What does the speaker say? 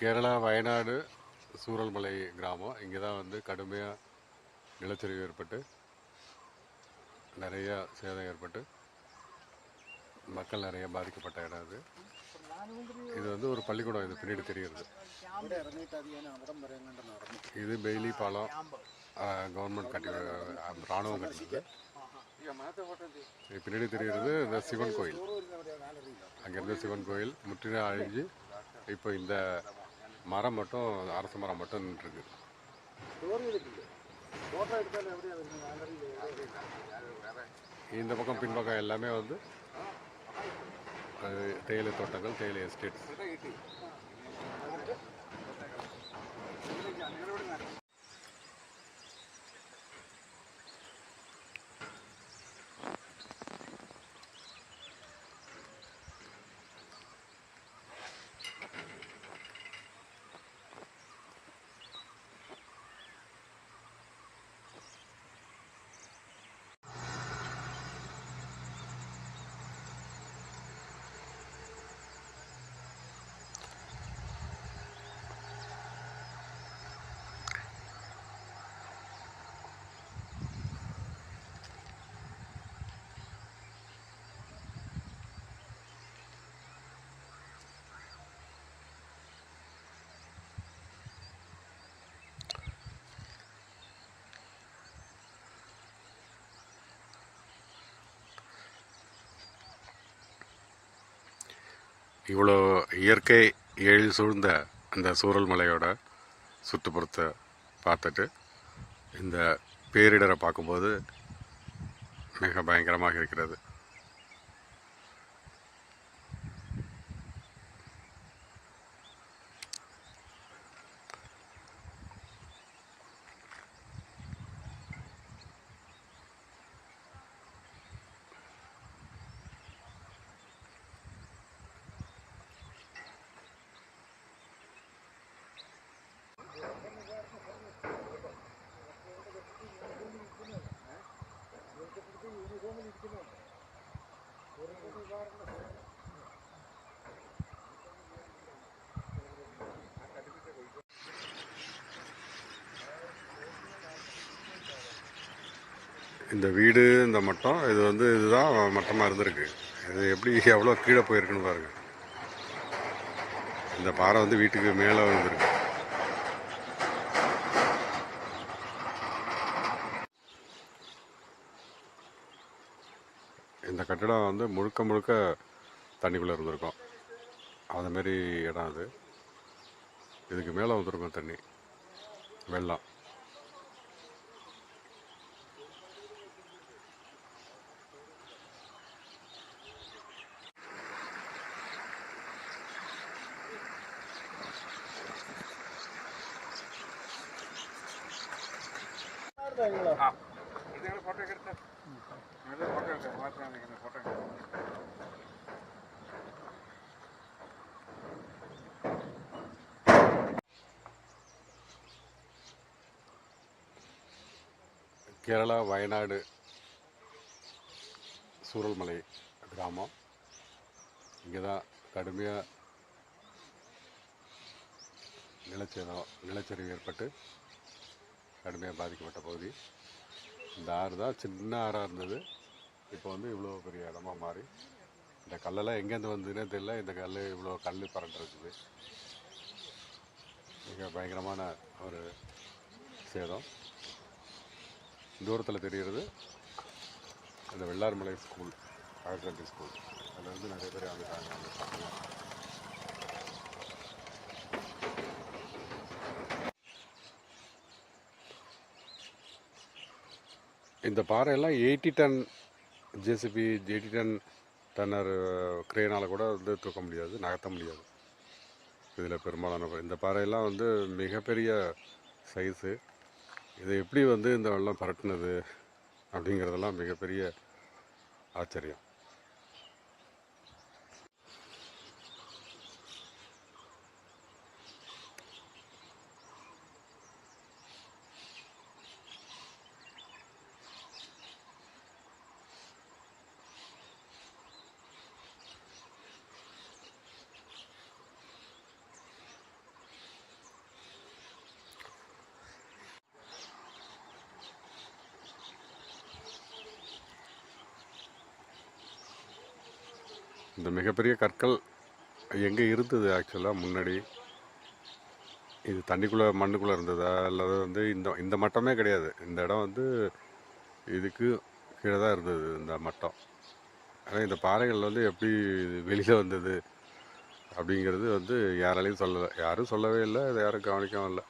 கேரளா வயநாடு சூரல்மலை கிராமம். இங்கே தான் வந்து கடுமையாக நிலச்சரிவு ஏற்பட்டு நிறையா சேதம் ஏற்பட்டு மக்கள் நிறைய பாதிக்கப்பட்ட இடம் இது. இது வந்து ஒரு பள்ளிக்கூடம். இது பின்னாடி தெரிகிறது. இது பெய்லி பாலம் கவர்மெண்ட் கட்டி இராணுவம் கட்டினது. இது பின்னாடி தெரிகிறது இந்த சிவன் கோயில். அங்கேருந்து சிவன் கோயில் முற்றிலும் அழிஞ்சு இப்போ இந்த மரம் மட்டும், அரச மரம் மட்டும் நின்றுருக்கு. இந்த பக்கம் பின்பக்கம் எல்லாமே வந்து தேயிலை தோட்டங்கள், தேயிலை எஸ்டேட்ஸ். இவ்வளோ இயற்கை எழில் சூழ்ந்த அந்த சூரல் மலையோட சுற்றுப்புறத்தை பார்த்துட்டு இந்த பேரிடரை பார்க்கும்போது மிக பயங்கரமாக இருக்கிறது. இந்த வீடு இந்த மட்டம் இது வந்து இதுதான் மட்டமாக இருந்திருக்கு. இது எப்படி எவ்வளோ கீழே போயிருக்குன்னு பாருங்க. இந்த பாறை வந்து வீட்டுக்கு மேலே வந்துருக்கு. இந்த கட்டிடம் வந்து முழுக்க முழுக்க தண்ணிக்குள்ளே இருந்திருக்கும். அதுமாரி இடம் அது. இதுக்கு மேலே வந்திருக்கும் தண்ணி, வெள்ளம். கேரளா வயநாடு சூரல்மலை கிராமம். இங்கே தான் கடுமையாக நிலச்சரிவு ஏற்பட்டு கடுமையாக பாதிக்கப்பட்ட பகுதி. இந்த ஆறு தான் சின்ன ஆறாக இருந்தது. இப்போ வந்து இவ்வளோ பெரிய இடமா மாறி இந்த கல்லெல்லாம் எங்கேருந்து வந்ததுன்னே தெரியல. இந்த கல் இவ்வளோ கல் பரண்டிருக்குது. மிக பயங்கரமான ஒரு சேதம். தூரத்தில் தெரிகிறது அந்த வெள்ளார்மலை ஸ்கூல், ஹையர் செகண்டரி ஸ்கூல். அதில் வந்து நிறைய பேர் வந்துட்டாங்க. இந்த பாறையெல்லாம் 80 டன் ஜேசிபி, 80 டன் டன்னர் கிரேனால் கூட வந்து தூக்க முடியாது, நகர்த்த முடியாது. இதில் பெரும்பாலான இந்த பாறையெல்லாம் வந்து மிகப்பெரிய சைஸு. இதை எப்படி வந்து இந்த வெள்ளம் பரட்டுனது அப்படிங்கிறதெல்லாம் மிகப்பெரிய ஆச்சரியம். இந்த மிகப்பெரிய கற்கள் எங்கே இருந்தது ஆக்சுவலாக முன்னாடி? இது தண்ணிக்குள்ளே மண்ணுக்குள்ளே இருந்ததா? அல்லது வந்து இந்த இந்த மட்டமே கிடையாது. இந்த இடம் வந்து இதுக்கு கீழே தான் இருந்தது இந்த மட்டம். ஆனால் இந்த பாறைகள் வந்து எப்படி வெளியில் வந்தது அப்படிங்கிறது வந்து யாராலையும் சொல்லலை, யாரும் சொல்லவே இல்லை, அதை யாரும் கவனிக்கவும் இல்லை.